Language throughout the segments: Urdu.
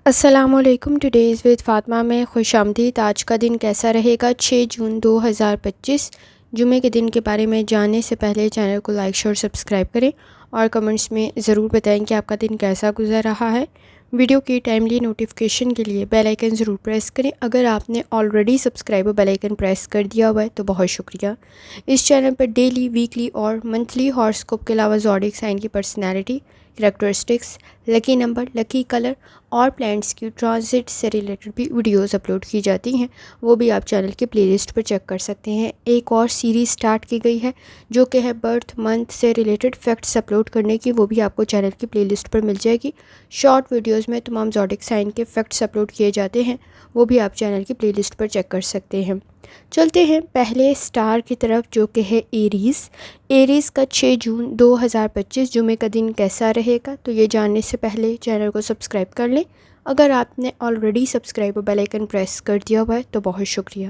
السلام علیکم. ٹوڈیز ود فاطمہ میں خوش آمدید. آج کا دن کیسا رہے گا؟ 6 جون 2025 جمعے کے دن کے بارے میں جاننے سے پہلے چینل کو لائک شیئر سبسکرائب کریں اور کمنٹس میں ضرور بتائیں کہ آپ کا دن کیسا گزر رہا ہے. ویڈیو کی ٹائملی نوٹیفیکیشن کے لیے بیل آئیکن ضرور پریس کریں. اگر آپ نے already subscribe bell icon press کر دیا ہوا ہے تو بہت شکریہ. اس چینل پر ڈیلی، ویکلی اور منتھلی ہاراسکوپ کے علاوہ زوڈیک سائن کی personality, characteristics, lucky number, lucky colour اور پلانٹس کی ٹرانزٹ سے ریلیٹڈ بھی ویڈیوز اپلوڈ کی جاتی ہیں. وہ بھی آپ چینل کے پلے لسٹ پر چیک کر سکتے ہیں. ایک اور سیریز سٹارٹ کی گئی ہے جو کہ ہے برتھ منتھ سے ریلیٹڈ فیکٹس اپلوڈ کرنے کی. وہ بھی آپ کو چینل کی پلے لسٹ پر مل جائے گی. شارٹ ویڈیوز میں تمام زوڈیک سائن کے فیکٹس اپلوڈ کیے جاتے ہیں. وہ بھی آپ چینل کی پلے لسٹ پر چیک کر سکتے ہیں. چلتے ہیں پہلے سٹار کی طرف جو کہ ہے ایریز. ایریز کا 6 جون 2025 جمعے کا دن کیسا رہے گا؟ تو یہ جاننے سے پہلے چینل کو سبسکرائب کر لیں. اگر آپ نے already subscribe bell icon press کر دیا ہوا ہے تو بہت شکریہ.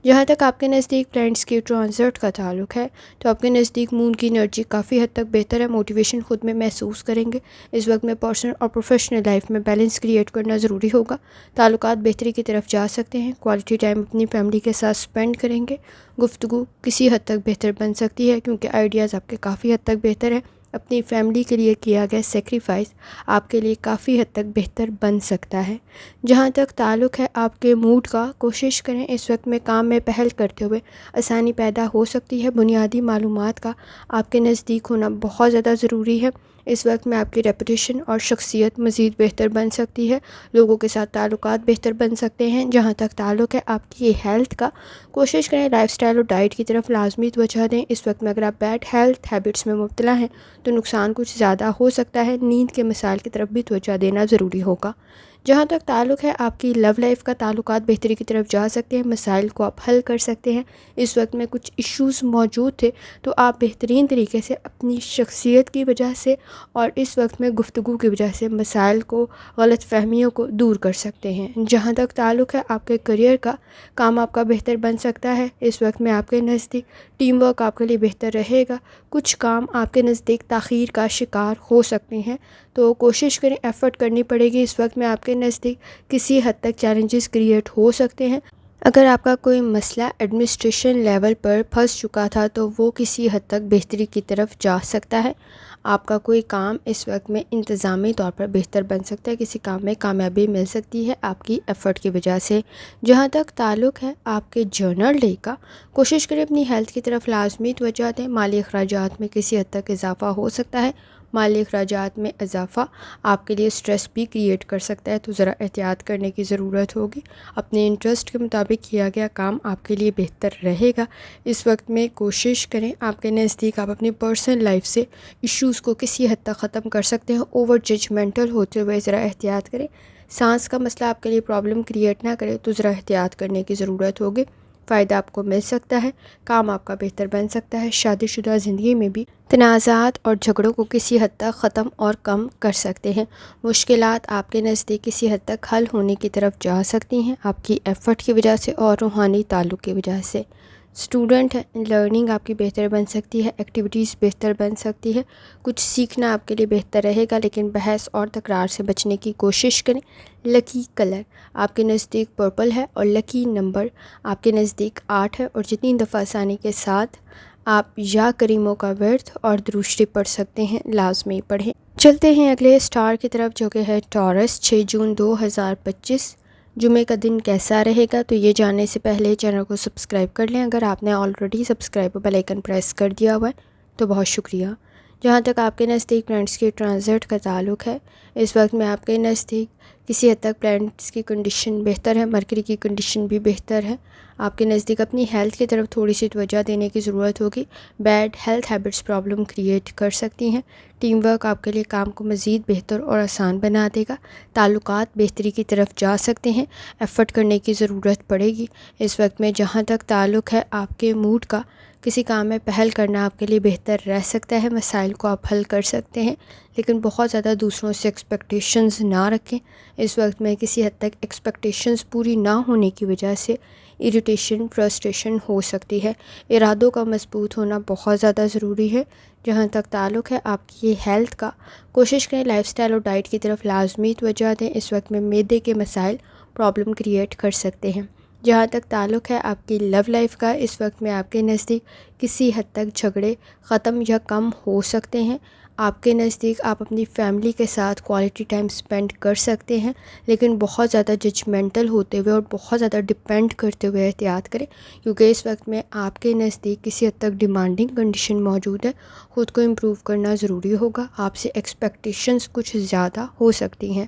جہاں تک آپ کے نزدیک پلانٹس کی ٹرانزٹ کا تعلق ہے تو آپ کے نزدیک مون کی انرجی کافی حد تک بہتر ہے. موٹیویشن خود میں محسوس کریں گے. اس وقت میں پرسنل اور پروفیشنل لائف میں بیلنس کریٹ کرنا ضروری ہوگا. تعلقات بہتری کی طرف جا سکتے ہیں. کوالٹی ٹائم اپنی فیملی کے ساتھ سپینڈ کریں گے. گفتگو کسی حد تک بہتر بن سکتی ہے کیونکہ آئیڈیاز آپ کے کافی حد تک بہتر ہیں. اپنی فیملی کے لیے کیا گیا سیکریفائس آپ کے لیے کافی حد تک بہتر بن سکتا ہے. جہاں تک تعلق ہے آپ کے موڈ کا، کوشش کریں اس وقت میں کام میں پہل کرتے ہوئے آسانی پیدا ہو سکتی ہے. بنیادی معلومات کا آپ کے نزدیک ہونا بہت زیادہ ضروری ہے. اس وقت میں آپ کی ریپوٹیشن اور شخصیت مزید بہتر بن سکتی ہے. لوگوں کے ساتھ تعلقات بہتر بن سکتے ہیں. جہاں تک تعلق ہے آپ کی ہیلتھ کا، کوشش کریں لائف سٹائل اور ڈائٹ کی طرف لازمی توجہ دیں. اس وقت میں اگر آپ بیڈ ہیلتھ ہیبٹس میں مبتلا ہیں تو نقصان کچھ زیادہ ہو سکتا ہے. نیند کے مسائل کی طرف بھی توجہ دینا ضروری ہوگا. جہاں تک تعلق ہے آپ کی لو لائف کا، تعلقات بہتری کی طرف جا سکتے ہیں. مسائل کو آپ حل کر سکتے ہیں. اس وقت میں کچھ ایشوز موجود تھے تو آپ بہترین طریقے سے اپنی شخصیت کی وجہ سے اور اس وقت میں گفتگو کی وجہ سے مسائل کو، غلط فہمیوں کو دور کر سکتے ہیں. جہاں تک تعلق ہے آپ کے کریئر کا، کام آپ کا بہتر بن سکتا ہے. اس وقت میں آپ کے نزدیک ٹیم ورک آپ کے لیے بہتر رہے گا. کچھ کام آپ کے نزدیک تاخیر کا شکار ہو سکتے ہیں تو کوشش کریں، ایفرٹ کرنی پڑے گی. اس وقت میں آپ کے نزدیک کسی حد تک چیلنجز کریٹ ہو سکتے ہیں. اگر آپ کا کوئی مسئلہ ایڈمنسٹریشن لیول پر پھنس چکا تھا تو وہ کسی حد تک بہتری کی طرف جا سکتا ہے. آپ کا کوئی کام اس وقت میں انتظامی طور پر بہتر بن سکتا ہے. کسی کام میں کامیابی مل سکتی ہے آپ کی ایفرٹ کی وجہ سے. جہاں تک تعلق ہے آپ کے جرنل ڈے کا، کوشش کریں اپنی ہیلتھ کی طرف لازمی توجہ دیں. مالی اخراجات میں کسی حد تک اضافہ ہو سکتا ہے. مالی اخراجات میں اضافہ آپ کے لیے سٹریس بھی کریٹ کر سکتا ہے تو ذرا احتیاط کرنے کی ضرورت ہوگی. اپنے انٹرسٹ کے مطابق کیا گیا کام آپ کے لیے بہتر رہے گا. اس وقت میں کوشش کریں آپ کے نزدیک آپ اپنی پرسنل لائف سے ایشوز کو کسی حد تک ختم کر سکتے ہیں. اوور ججمنٹل ہوتے ہوئے ذرا احتیاط کریں. سانس کا مسئلہ آپ کے لیے پرابلم کریٹ نہ کرے تو ذرا احتیاط کرنے کی ضرورت ہوگی. فائدہ آپ کو مل سکتا ہے. کام آپ کا بہتر بن سکتا ہے. شادی شدہ زندگی میں بھی تنازعات اور جھگڑوں کو کسی حد تک ختم اور کم کر سکتے ہیں. مشکلات آپ کے نزدیک کسی حد تک حل ہونے کی طرف جا سکتی ہیں آپ کی ایفرٹ کی وجہ سے اور روحانی تعلق کی وجہ سے. اسٹوڈنٹ ہے، لرننگ آپ کی بہتر بن سکتی ہے. ایکٹیویٹیز بہتر بن سکتی ہے. کچھ سیکھنا آپ کے لیے بہتر رہے گا لیکن بحث اور تکرار سے بچنے کی کوشش کریں. لکی کلر آپ کے نزدیک پرپل ہے اور لکی نمبر آپ کے نزدیک 8 ہے. اور جتنی دفعہ آسانی کے ساتھ آپ یا کریموں کا ورد اور دروشری پڑھ سکتے ہیں لازمی پڑھیں. چلتے ہیں اگلے سٹار کی طرف جو کہ ہے ٹورس. 6 جون 2025 جمعے کا دن کیسا رہے گا؟ تو یہ جاننے سے پہلے چینل کو سبسکرائب کر لیں. اگر آپ نے already subscribe bell icon press کر دیا ہوا ہے تو بہت شکریہ. جہاں تک آپ کے نزدیک پلانٹس کی ٹرانزٹ کا تعلق ہے، اس وقت میں آپ کے نزدیک کسی حد تک پلانٹس کی کنڈیشن بہتر ہے. مرکری کی کنڈیشن بھی بہتر ہے. آپ کے نزدیک اپنی ہیلتھ کی طرف تھوڑی سی توجہ دینے کی ضرورت ہوگی. Bad health habits problem create کر سکتی ہیں. ٹیم ورک آپ کے لیے کام کو مزید بہتر اور آسان بنا دے گا. تعلقات بہتری کی طرف جا سکتے ہیں. ایفرٹ کرنے کی ضرورت پڑے گی. اس وقت میں جہاں تک تعلق ہے آپ کے موڈ کا، کسی کام میں پہل کرنا آپ کے لیے بہتر رہ سکتا ہے. مسائل کو آپ حل کر سکتے ہیں لیکن بہت زیادہ دوسروں سے ایکسپیکٹیشنز نہ رکھیں. اس وقت میں کسی حد تک ایکسپیکٹیشنز پوری نہ ہونے کی وجہ سے اریٹیشن، فرسٹریشن ہو سکتی ہے۔ ارادوں کا مضبوط ہونا بہت زیادہ ضروری ہے۔ جہاں تک تعلق ہے آپ کی ہیلتھ کا، کوشش کریں لائف سٹائل اور ڈائٹ کی طرف لازمی توجہ دیں۔ اس وقت میں معدے کے مسائل پرابلم کریٹ کر سکتے ہیں۔ جہاں تک تعلق ہے آپ کی لو لائف کا، اس وقت میں آپ کے نزدیک کسی حد تک جھگڑے ختم یا کم ہو سکتے ہیں۔ آپ کے نزدیک آپ اپنی فیملی کے ساتھ کوالٹی ٹائم سپینڈ کر سکتے ہیں، لیکن بہت زیادہ ججمنٹل ہوتے ہوئے اور بہت زیادہ ڈپینڈ کرتے ہوئے احتیاط کریں، کیونکہ اس وقت میں آپ کے نزدیک کسی حد تک ڈیمانڈنگ کنڈیشن موجود ہے۔ خود کو امپروو کرنا ضروری ہوگا، آپ سے ایکسپیکٹیشنز کچھ زیادہ ہو سکتی ہیں۔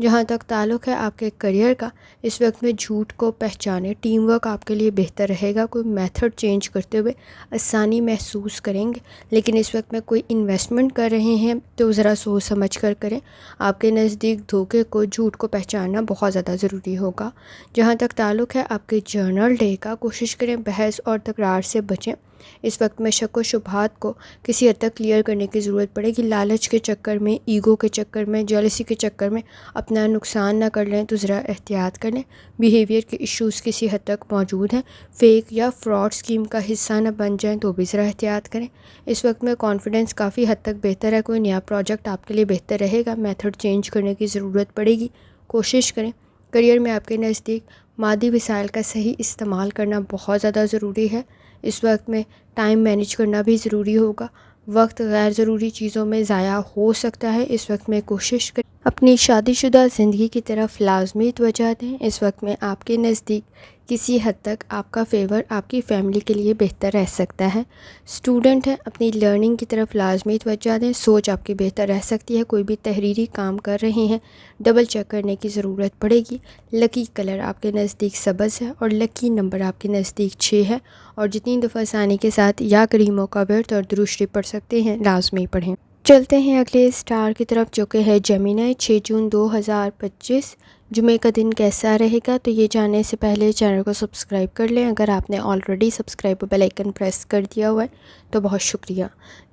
جہاں تک تعلق ہے آپ کے کریئر کا، اس وقت میں جھوٹ کو پہچانے، ٹیم ورک آپ کے لیے بہتر رہے گا۔ کوئی میتھڈ چینج کرتے ہوئے آسانی محسوس کریں گے، لیکن اس وقت میں کوئی انویسٹمنٹ کر رہے ہیں تو ذرا سوچ سمجھ کر کریں۔ آپ کے نزدیک دھوکے کو، جھوٹ کو پہچاننا بہت زیادہ ضروری ہوگا۔ جہاں تک تعلق ہے آپ کے جرنل ڈے کا، کوشش کریں بحث اور تکرار سے بچیں۔ اس وقت میں شک و شبہات کو کسی حد تک کلیئر کرنے کی ضرورت پڑے گی۔ لالچ کے چکر میں، ایگو کے چکر میں، جیلسی کے چکر میں اپنا نقصان نہ کر لیں تو ذرا احتیاط کر لیں۔ بیہیویئر کے ایشوز کسی حد تک موجود ہیں، فیک یا فراڈ اسکیم کا حصہ نہ بن جائیں تو بھی ذرا احتیاط کریں۔ اس وقت میں کانفیڈنس کافی حد تک بہتر ہے، کوئی نیا پروجیکٹ آپ کے لیے بہتر رہے گا، میتھڈ چینج کرنے کی ضرورت پڑے گی، کوشش کریں۔ کریئر میں آپ کے نزدیک مادی وسائل کا صحیح استعمال کرنا بہت زیادہ ضروری ہے۔ اس وقت میں ٹائم مینیج کرنا بھی ضروری ہوگا، وقت غیر ضروری چیزوں میں ضائع ہو سکتا ہے۔ اس وقت میں کوشش کریں اپنی شادی شدہ زندگی کی طرف لازمی توجہ دیں۔ اس وقت میں آپ کے نزدیک کسی حد تک آپ کا فیور آپ کی فیملی کے لیے بہتر رہ سکتا ہے۔ اسٹوڈنٹ ہیں، اپنی لرننگ کی طرف لازمی توجہ دیں، سوچ آپ کی بہتر رہ سکتی ہے۔ کوئی بھی تحریری کام کر رہے ہیں، ڈبل چیک کرنے کی ضرورت پڑے گی۔ لکی کلر آپ کے نزدیک سبز ہے اور لکی نمبر آپ کے نزدیک 6 ہے، اور جتنی دفعہ آسانی کے ساتھ یا کریموں کا ورد اور درود شریف پڑھ سکتے ہیں لازمی پڑھیں۔ چلتے ہیں اگلے اسٹار کی طرف جو کہ ہے جیمینائی۔ 6 جون 2025 جمعے کا دن کیسا رہے گا؟ تو یہ جاننے سے پہلے چینل کو سبسکرائب کر لیں۔ اگر آپ نے already subscribe bell icon press کر دیا ہوا ہے تو بہت شکریہ۔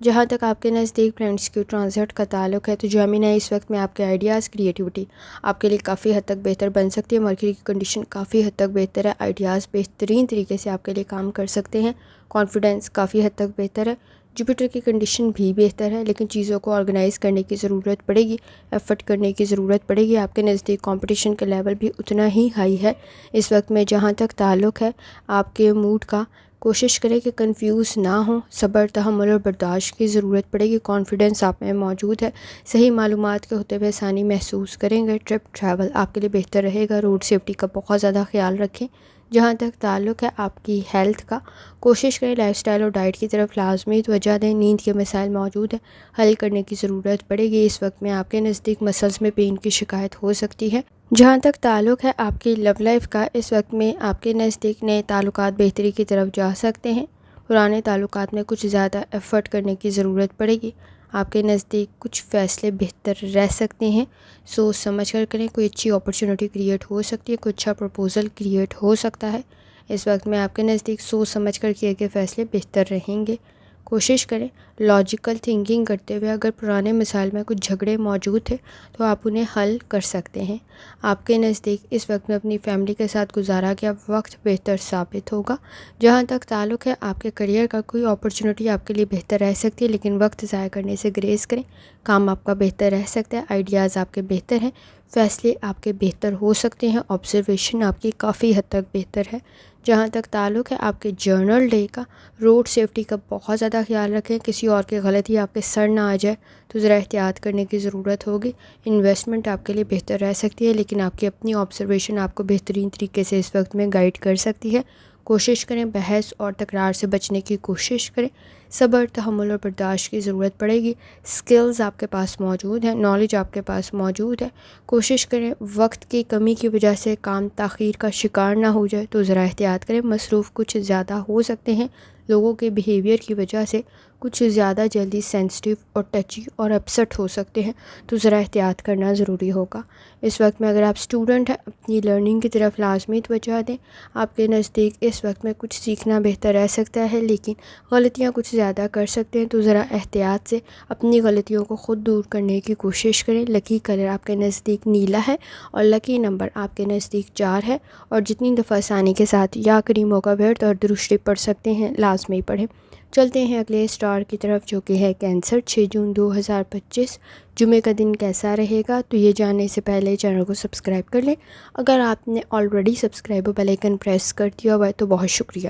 جہاں تک آپ کے نزدیک پلانٹس کی ٹرانزٹ کا تعلق ہے تو جیمینائی اس وقت میں آپ کے آئیڈیاز، کریٹیوٹی آپ کے لیے کافی حد تک بہتر بن سکتی ہے۔ مرکری کی کنڈیشن کافی حد تک بہتر ہے، آئیڈیاز بہترین طریقے سے آپ کے لیے کام کر سکتے ہیں، کانفیڈنس کافی حد تک بہتر ہے۔ جوپیٹر کی کنڈیشن بھی بہتر ہے، لیکن چیزوں کو آرگنائز کرنے کی ضرورت پڑے گی، ایفرٹ کرنے کی ضرورت پڑے گی۔ آپ کے نزدیک کمپٹیشن کا لیول بھی اتنا ہی ہائی ہے اس وقت میں۔ جہاں تک تعلق ہے آپ کے موڈ کا، کوشش کریں کہ کنفیوز نہ ہوں، صبر، تحمل اور برداشت کی ضرورت پڑے گی۔ کانفیڈنس آپ میں موجود ہے، صحیح معلومات کے ہوتے ہوئے آسانی محسوس کریں گے۔ ٹریول آپ کے لیے بہتر رہے گا، روڈ سیفٹی کا بہت زیادہ خیال رکھیں۔ جہاں تک تعلق ہے آپ کی ہیلتھ کا، کوشش کریں لائف سٹائل اور ڈائٹ کی طرف لازمی توجہ دیں۔ نیند کے مسائل موجود ہیں، حل کرنے کی ضرورت پڑے گی۔ اس وقت میں آپ کے نزدیک مسلز میں پین کی شکایت ہو سکتی ہے۔ جہاں تک تعلق ہے آپ کی لو لائف کا، اس وقت میں آپ کے نزدیک نئے تعلقات بہتری کی طرف جا سکتے ہیں۔ پرانے تعلقات میں کچھ زیادہ ایفرٹ کرنے کی ضرورت پڑے گی۔ آپ کے نزدیک کچھ فیصلے بہتر رہ سکتے ہیں، سوچ سمجھ کر کریں۔ کوئی اچھی اپرچونٹی کریٹ ہو سکتی ہے، کوئی اچھا پروپوزل کریٹ ہو سکتا ہے۔ اس وقت میں آپ کے نزدیک سوچ سمجھ کر کیے گئے فیصلے بہتر رہیں گے۔ کوشش کریں لاجیکل تھنکنگ کرتے ہوئے، اگر پرانے مسائل میں کچھ جھگڑے موجود تھے تو آپ انہیں حل کر سکتے ہیں۔ آپ کے نزدیک اس وقت میں اپنی فیملی کے ساتھ گزارا گیا وقت بہتر ثابت ہوگا۔ جہاں تک تعلق ہے آپ کے کریئر کا، کوئی اپرچونٹی آپ کے لیے بہتر رہ سکتی ہے، لیکن وقت ضائع کرنے سے گریز کریں۔ کام آپ کا بہتر رہ سکتا ہے، آئیڈیاز آپ کے بہتر ہیں، فیصلے آپ کے بہتر ہو سکتے ہیں، آبزرویشن آپ کی کافی حد تک بہتر ہے۔ جہاں تک تعلق ہے آپ کے جرنل ڈے کا، روڈ سیفٹی کا بہت زیادہ خیال رکھیں، کسی اور کی غلطی آپ کے سر نہ آ جائے تو ذرا احتیاط کرنے کی ضرورت ہوگی۔ انویسٹمنٹ آپ کے لیے بہتر رہ سکتی ہے، لیکن آپ کی اپنی آبزرویشن آپ کو بہترین طریقے سے اس وقت میں گائیڈ کر سکتی ہے۔ کوشش کریں بحث اور تکرار سے بچنے کی کوشش کریں۔ صبر، تحمل اور برداشت کی ضرورت پڑے گی۔ سکلز آپ کے پاس موجود ہیں، نالج آپ کے پاس موجود ہے۔ کوشش کریں وقت کی کمی کی وجہ سے کام تاخیر کا شکار نہ ہو جائے تو ذرا احتیاط کریں۔ مصروف کچھ زیادہ ہو سکتے ہیں، لوگوں کے بیہیویئر کی وجہ سے کچھ زیادہ جلدی سینسٹیو اور ٹچی اور اپسٹ ہو سکتے ہیں، تو ذرا احتیاط کرنا ضروری ہوگا۔ اس وقت میں اگر آپ اسٹوڈنٹ ہیں، اپنی لرننگ کی طرف لازمی توجہ دیں۔ آپ کے نزدیک اس وقت میں کچھ سیکھنا بہتر رہ سکتا ہے، لیکن غلطیاں کچھ زیادہ کر سکتے ہیں، تو ذرا احتیاط سے اپنی غلطیوں کو خود دور کرنے کی کوشش کریں۔ لکی کلر آپ کے نزدیک نیلا ہے اور لکی نمبر آپ کے نزدیک 4 ہے، اور جتنی دفعہ آسانی کے ساتھ یا کریموں کا ورد اور درشتی پڑھ سکتے ہیں لازمی پڑھیں۔ چلتے ہیں اگلے اسٹار کی طرف جو کہ ہے کینسر۔ 6 جون 2025 جمعے کا دن کیسا رہے گا؟ تو یہ جاننے سے پہلے چینل کو سبسکرائب کر لیں۔ اگر آپ نے already subscribe bell icon press کر دیا ہوا ہے تو بہت شکریہ۔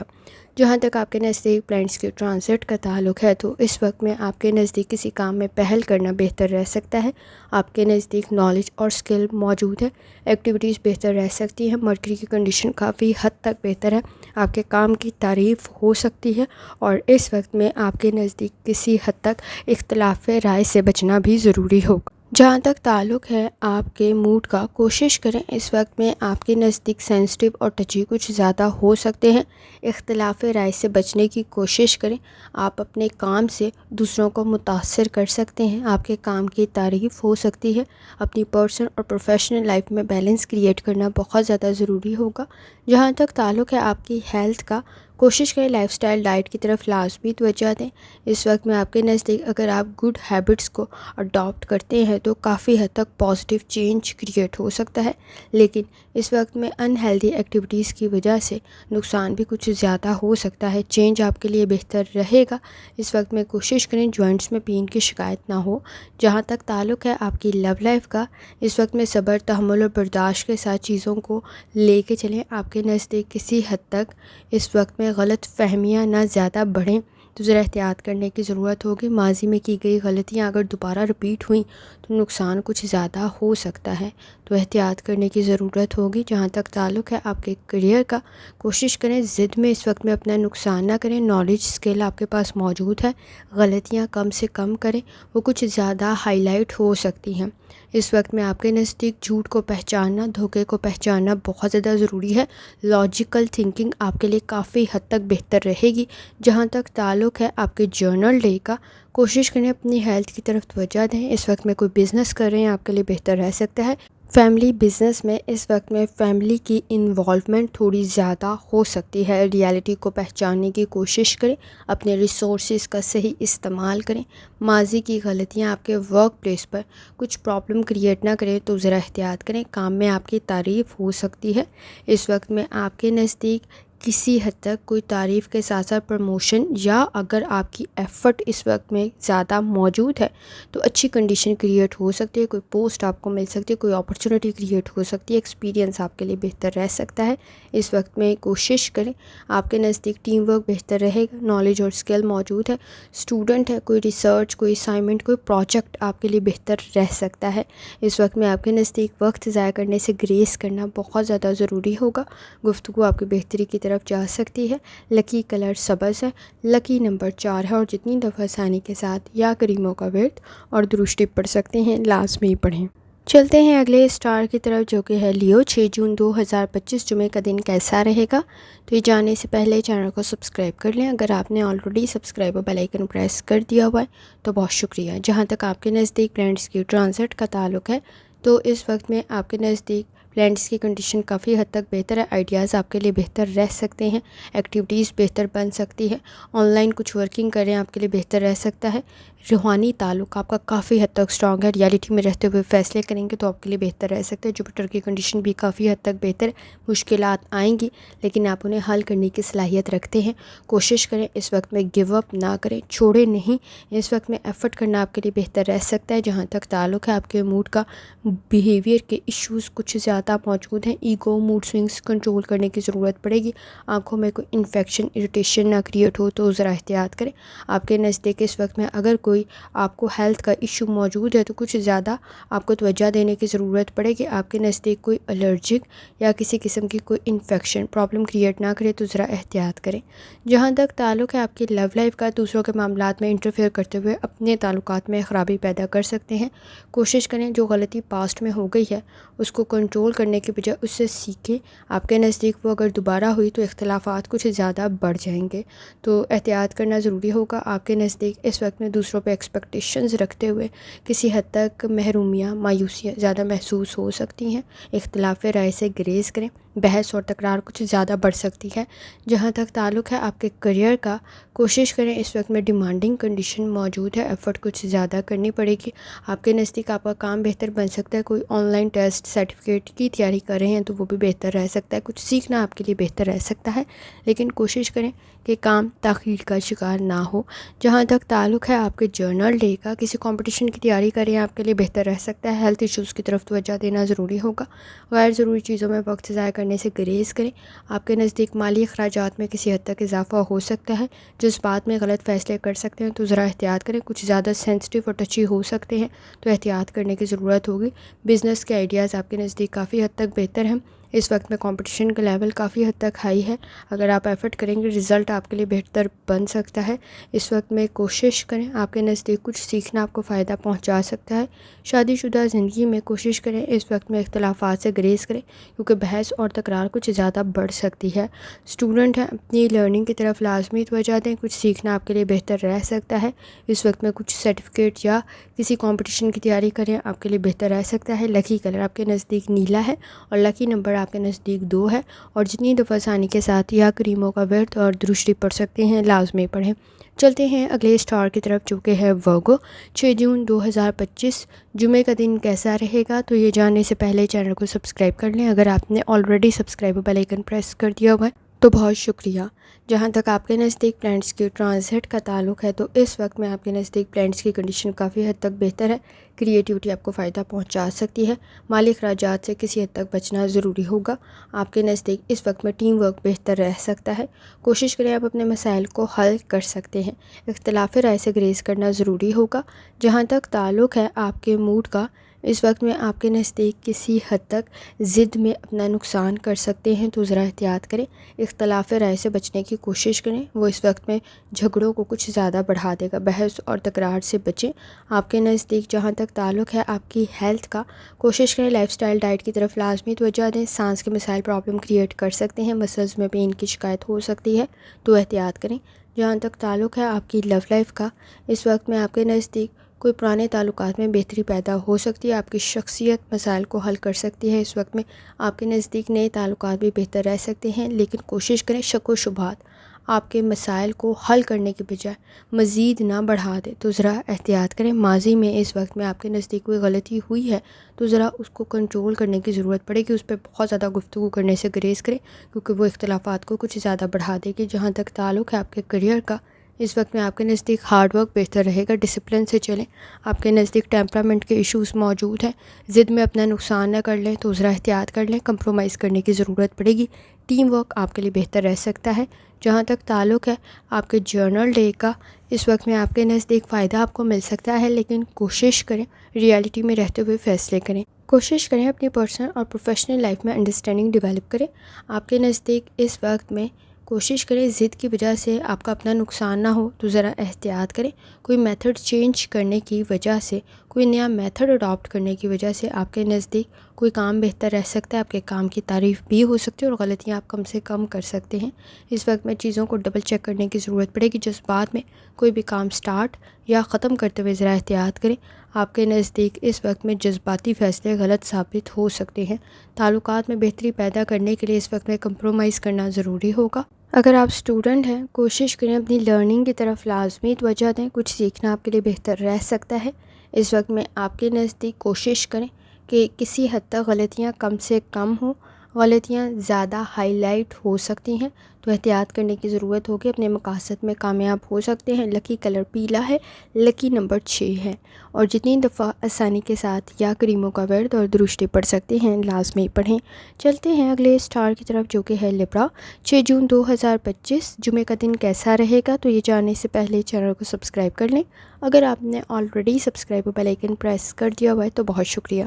جہاں تک آپ کے نزدیک پلانٹس کے ٹرانزٹ کا تعلق ہے، تو اس وقت میں آپ کے نزدیک کسی کام میں پہل کرنا بہتر رہ سکتا ہے۔ آپ کے نزدیک نالج اور سکل موجود ہے، ایکٹیویٹیز بہتر رہ سکتی ہیں۔ مرکری کی کنڈیشن کافی حد تک بہتر ہے، آپ کے کام کی تعریف ہو سکتی ہے، اور اس وقت میں آپ کے نزدیک کسی حد تک اختلاف رائے سے بچنا بھی ضروری ہوگا۔ جہاں تک تعلق ہے آپ کے موڈ کا، کوشش کریں اس وقت میں آپ کے نزدیک سینسٹیو اور ٹچی کچھ زیادہ ہو سکتے ہیں۔ اختلاف رائے سے بچنے کی کوشش کریں۔ آپ اپنے کام سے دوسروں کو متاثر کر سکتے ہیں، آپ کے کام کی تعریف ہو سکتی ہے۔ اپنی پرسنل اور پروفیشنل لائف میں بیلنس کریٹ کرنا بہت زیادہ ضروری ہوگا۔ جہاں تک تعلق ہے آپ کی ہیلتھ کا، کوشش کریں لائف سٹائل ڈائٹ کی طرف لازمی توجہ دیں۔ اس وقت میں آپ کے نزدیک اگر آپ گڈ ہیبٹس کو اڈاپٹ کرتے ہیں تو کافی حد تک پازیٹیو چینج کریٹ ہو سکتا ہے، لیکن اس وقت میں ان ہیلدی ایکٹیویٹیز کی وجہ سے نقصان بھی کچھ زیادہ ہو سکتا ہے۔ چینج آپ کے لیے بہتر رہے گا۔ اس وقت میں کوشش کریں جوائنٹس میں پین کی شکایت نہ ہو۔ جہاں تک تعلق ہے آپ کی لو لائف کا، اس وقت میں صبر، تحمل اور برداشت کے ساتھ چیزوں کو لے کے چلیں۔ آپ کے نزدیک کسی حد تک اس وقت میں غلط فہمیاں نہ زیادہ بڑھیں، تو ذرا احتیاط کرنے کی ضرورت ہوگی۔ ماضی میں کی گئی غلطیاں اگر دوبارہ رپیٹ ہوئیں تو نقصان کچھ زیادہ ہو سکتا ہے، تو احتیاط کرنے کی ضرورت ہوگی۔ جہاں تک تعلق ہے آپ کے کریئر کا، کوشش کریں ضد میں اس وقت میں اپنا نقصان نہ کریں۔ نالج سکل آپ کے پاس موجود ہے، غلطیاں کم سے کم کریں، وہ کچھ زیادہ ہائی لائٹ ہو سکتی ہیں۔ اس وقت میں آپ کے نزدیک جھوٹ کو پہچاننا، دھوکے کو پہچاننا بہت زیادہ ضروری ہے۔ لاجیکل تھنکنگ آپ کے لیے کافی حد تک بہتر رہے گی۔ جہاں تک تعلق ہے آپ کے جرنل ڈے کا، کوشش کریں اپنی ہیلتھ کی طرف توجہ دیں۔ اس وقت میں کوئی بزنس کر رہے ہیں آپ کے لیے بہتر رہ سکتا ہے۔ فیملی بزنس میں اس وقت میں فیملی کی انوالومنٹ تھوڑی زیادہ ہو سکتی ہے۔ ریالٹی کو پہچاننے کی کوشش کریں، اپنے ریسورسز کا صحیح استعمال کریں۔ ماضی کی غلطیاں آپ کے ورک پلیس پر کچھ پرابلم کریٹ نہ کریں، تو ذرا احتیاط کریں۔ کام میں آپ کی تعریف ہو سکتی ہے۔ اس وقت میں آپ کے نزدیک کسی حد تک کوئی تعریف کے ساتھ ساتھ پروموشن، یا اگر آپ کی ایفرٹ اس وقت میں زیادہ موجود ہے تو اچھی کنڈیشن کریٹ ہو سکتی ہے، کوئی پوسٹ آپ کو مل سکتی ہے، کوئی اپرچونٹی کریٹ ہو سکتی ہے، ایکسپیرینس آپ کے لیے بہتر رہ سکتا ہے۔ اس وقت میں کوشش کریں آپ کے نزدیک ٹیم ورک بہتر رہے گا، نالج اور اسکل موجود ہے۔ اسٹوڈنٹ ہے، کوئی ریسرچ، کوئی اسائنمنٹ، کوئی پروجیکٹ آپ کے لیے بہتر رہ سکتا ہے۔ اس وقت میں آپ کے نزدیک وقت ضائع کرنے سے گریز کرنا بہت زیادہ ضروری ہوگا۔ گفتگو آپ کی بہتری کی طرف جا سکتی ہے۔ لکی کلر سبز ہے، لکی نمبر 4 ہے، اور جتنی دفعہ آسانی کے ساتھ یا کریموں کا ورد اور درشتی پڑھ سکتے ہیں لازمی پڑھیں۔ چلتے ہیں اگلے اسٹار کی طرف جو کہ ہے لیو۔ 6 جون 2025 جمعے کا دن کیسا رہے گا؟ تو یہ جاننے سے پہلے چینل کو سبسکرائب کر لیں۔ اگر آپ نے already subscribe bell icon press کر دیا ہوا ہے تو بہت شکریہ۔ جہاں تک آپ کے نزدیک پلانٹس کی ٹرانزٹ کا تعلق ہے، تو اس وقت میں آپ کے نزدیک پلانٹس کی کنڈیشن کافی حد تک بہتر ہے۔ آئیڈیاز آپ کے لیے بہتر رہ سکتے ہیں، ایکٹیویٹیز بہتر بن سکتی ہے۔ آن لائن کچھ ورکنگ کریں آپ کے لیے بہتر رہ سکتا ہے۔ روحانی تعلق آپ کا کافی حد تک اسٹرانگ ہے، ریالٹی میں رہتے ہوئے فیصلے کریں گے تو آپ کے لیے بہتر رہ سکتا ہے۔ جوپیٹر کی کنڈیشن بھی کافی حد تک بہتر ہے۔ مشکلات آئیں گی لیکن آپ انہیں حل کرنے کی صلاحیت رکھتے ہیں۔ کوشش کریں اس وقت میں گیو اپ نہ کریں، چھوڑیں نہیں۔ اس وقت میں ایفرٹ کرنا آپ کے لیے بہتر رہ سکتا ہے۔ جہاں تک تعلق ہے آپ کے موڈ کا، بیہیویئر کے ایشوز کچھ زیادہ موجود ہیں۔ ایگو، موڈ سوئنگس کنٹرول کرنے کی ضرورت پڑے گی۔ آنکھوں میں کوئی انفیکشن، اریٹیشن نہ کریٹ ہو تو ذرا احتیاط کریں۔ آپ کے نزدیک اس وقت میں اگر کوئی آپ کو ہیلتھ کا ایشو موجود ہے تو کچھ زیادہ آپ کو توجہ دینے کی ضرورت پڑے گی۔ آپ کے نزدیک کوئی الرجک یا کسی قسم کی کوئی انفیکشن پرابلم کریٹ نہ کرے تو ذرا احتیاط کریں۔ جہاں تک تعلق ہے آپ کی لو لائف کا، دوسروں کے معاملات میں انٹرفیئر کرتے ہوئے اپنے تعلقات میں خرابی پیدا کر سکتے ہیں۔ کوشش کریں جو غلطی پاسٹ میں ہو گئی ہے اس کو کنٹرول کرنے کے بجائے اس سے سیکھیں۔ آپ کے نزدیک وہ اگر دوبارہ ہوئی تو اختلافات کچھ زیادہ بڑھ جائیں گے، تو احتیاط کرنا ضروری ہوگا۔ آپ کے نزدیک اس وقت میں دوسروں پہ ایکسپیکٹیشنز رکھتے ہوئے کسی حد تک محرومیاں، مایوسیاں زیادہ محسوس ہو سکتی ہیں۔ اختلاف رائے سے گریز کریں، بحث اور تکرار کچھ زیادہ بڑھ سکتی ہے۔ جہاں تک تعلق ہے آپ کے کریئر کا، کوشش کریں اس وقت میں ڈیمانڈنگ کنڈیشن موجود ہے، ایفرٹ کچھ زیادہ کرنی پڑے گی۔ آپ کے نزدیک آپ کا کام بہتر بن سکتا ہے۔ کوئی آن لائن ٹیسٹ سرٹیفکیٹ کی تیاری کر رہے ہیں تو وہ بھی بہتر رہ سکتا ہے، کچھ سیکھنا آپ کے لیے بہتر رہ سکتا ہے، لیکن کوشش کریں کہ کام تاخیر کا شکار نہ ہو۔ جہاں تک تعلق ہے آپ کے جرنل ڈے کا، کسی کمپٹیشن کی تیاری کریں آپ کے لیے بہتر رہ سکتا ہے۔ ہیلتھ ایشوز کی طرف توجہ دینا ضروری ہوگا۔ غیر ضروری چیزوں میں وقت ضائع کرنے سے گریز کریں۔ آپ کے نزدیک مالی اخراجات میں کسی حد تک اضافہ ہو سکتا ہے، جس بات میں غلط فیصلے کر سکتے ہیں تو ذرا احتیاط کریں، کچھ زیادہ سینسٹیو اور ٹچی ہو سکتے ہیں تو احتیاط کرنے کی ضرورت ہوگی۔ بزنس کے آئیڈیاز آپ کے نزدیک کافی حد تک بہتر ہیں۔ اس وقت میں کمپٹیشن کا لیول کافی حد تک ہائی ہے، اگر آپ ایفرٹ کریں گے رزلٹ آپ کے لیے بہتر بن سکتا ہے۔ اس وقت میں کوشش کریں، آپ کے نزدیک کچھ سیکھنا آپ کو فائدہ پہنچا سکتا ہے۔ شادی شدہ زندگی میں کوشش کریں اس وقت میں اختلافات سے گریز کریں، کیونکہ بحث اور تکرار کچھ زیادہ بڑھ سکتی ہے۔ اسٹوڈنٹ ہیں، اپنی لرننگ کی طرف لازمی توجہ دیں، کچھ سیکھنا آپ کے لیے بہتر رہ سکتا ہے۔ اس وقت میں کچھ سرٹیفکیٹ یا کسی کمپٹیشن کی تیاری کریں آپ کے لیے بہتر رہ سکتا ہے۔ لکی کلر آپ کے نزدیک نیلا ہے اور لکی نمبر آپ کے نزدیک 2 ہے، اور جتنی دفعہ آسانی کے ساتھ یا کریموں کا ورد اور درشتی پڑھ سکتے ہیں لازمی پڑھیں۔ چلتے ہیں اگلے اسٹار کی طرف جو کہ ہے ورگو۔ 6 جون 2025 جمعے کا دن کیسا رہے گا؟ تو یہ جاننے سے پہلے چینل کو سبسکرائب کر لیں، اگر آپ نے already subscribe bell icon press کر دیا ہوا ہے تو بہت شکریہ۔ جہاں تک آپ کے نزدیک پلانٹس کی ٹرانزٹ کا تعلق ہے تو اس وقت میں آپ کے نزدیک پلانٹس کی کنڈیشن کافی حد تک بہتر ہے۔ کریٹیوٹی آپ کو فائدہ پہنچا سکتی ہے، مالی اخراجات سے کسی حد تک بچنا ضروری ہوگا۔ آپ کے نزدیک اس وقت میں ٹیم ورک بہتر رہ سکتا ہے، کوشش کریں آپ اپنے مسائل کو حل کر سکتے ہیں۔ اختلاف رائے سے گریز کرنا ضروری ہوگا۔ جہاں تک تعلق ہے آپ کے موڈ کا، اس وقت میں آپ کے نزدیک کسی حد تک ضد میں اپنا نقصان کر سکتے ہیں تو ذرا احتیاط کریں۔ اختلاف رائے سے بچنے کی کوشش کریں، وہ اس وقت میں جھگڑوں کو کچھ زیادہ بڑھا دے گا۔ بحث اور تکرار سے بچیں۔ آپ کے نزدیک جہاں تک تعلق ہے آپ کی ہیلتھ کا، کوشش کریں لائف سٹائل ڈائٹ کی طرف لازمی توجہ دیں۔ سانس کے مسائل پرابلم کریٹ کر سکتے ہیں، مسلز میں پین کی شکایت ہو سکتی ہے تو احتیاط کریں۔ جہاں تک تعلق ہے آپ کی لو لائف کا، اس وقت میں آپ کے نزدیک کوئی پرانے تعلقات میں بہتری پیدا ہو سکتی ہے، آپ کی شخصیت مسائل کو حل کر سکتی ہے۔ اس وقت میں آپ کے نزدیک نئے تعلقات بھی بہتر رہ سکتے ہیں، لیکن کوشش کریں شک و شبہات آپ کے مسائل کو حل کرنے کے بجائے مزید نہ بڑھا دے تو ذرا احتیاط کریں۔ ماضی میں اس وقت میں آپ کے نزدیک کوئی غلطی ہوئی ہے تو ذرا اس کو کنٹرول کرنے کی ضرورت پڑے گی، اس پہ بہت زیادہ گفتگو کرنے سے گریز کریں کیونکہ وہ اختلافات کو کچھ زیادہ بڑھا دے گی۔ جہاں تک تعلق ہے آپ کے کریئر کا، اس وقت میں آپ کے نزدیک ہارڈ ورک بہتر رہے گا، ڈسپلن سے چلیں۔ آپ کے نزدیک ٹیمپرامنٹ کے ایشوز موجود ہیں، ضد میں اپنا نقصان نہ کر لیں تو ذرا احتیاط کر لیں، کمپرومائز کرنے کی ضرورت پڑے گی۔ ٹیم ورک آپ کے لیے بہتر رہ سکتا ہے۔ جہاں تک تعلق ہے آپ کے جرنل ڈے کا، اس وقت میں آپ کے نزدیک فائدہ آپ کو مل سکتا ہے، لیکن کوشش کریں ریالٹی میں رہتے ہوئے فیصلے کریں۔ کوشش کریں اپنی پرسنل اور پروفیشنل لائف میں انڈرسٹینڈنگ ڈیولپ کریں۔ آپ کے نزدیک اس وقت میں کوشش کریں ضد کی وجہ سے آپ کا اپنا نقصان نہ ہو تو ذرا احتیاط کریں۔ کوئی میتھڈ چینج کرنے کی وجہ سے، کوئی نیا میتھڈ اڈاپٹ کرنے کی وجہ سے آپ کے نزدیک کوئی کام بہتر رہ سکتا ہے، آپ کے کام کی تعریف بھی ہو سکتی ہے اور غلطیاں آپ کم سے کم کر سکتے ہیں۔ اس وقت میں چیزوں کو ڈبل چیک کرنے کی ضرورت پڑے گی، جذبات میں کوئی بھی کام سٹارٹ یا ختم کرتے ہوئے ذرا احتیاط کریں۔ آپ کے نزدیک اس وقت میں جذباتی فیصلے غلط ثابت ہو سکتے ہیں۔ تعلقات میں بہتری پیدا کرنے کے لیے اس وقت میں کمپرومائز کرنا ضروری ہوگا۔ اگر آپ اسٹوڈنٹ ہیں، کوشش کریں اپنی لرننگ کی طرف لازمی توجہ دیں، کچھ سیکھنا آپ کے لیے بہتر رہ سکتا ہے۔ اس وقت میں آپ کے نزدیک کوشش کریں کہ کسی حد تک غلطیاں کم سے کم ہوں، غلطیاں زیادہ ہائی لائٹ ہو سکتی ہیں تو احتیاط کرنے کی ضرورت ہوگی، اپنے مقاصد میں کامیاب ہو سکتے ہیں۔ لکی کلر پیلا ہے، لکی نمبر 6 ہے، اور جتنی دفعہ آسانی کے ساتھ یا کریموں کا ورد اور درشتی پڑھ سکتے ہیں لازمی پڑھیں۔ چلتے ہیں اگلے اسٹار کی طرف جو کہ ہے لبرا۔ 6 جون 2025 جمعے کا دن کیسا رہے گا؟ تو یہ جاننے سے پہلے چینل کو سبسکرائب کر لیں۔ اگر آپ نے already subscribe bell icon press کر دیا ہوا ہے تو بہت شکریہ۔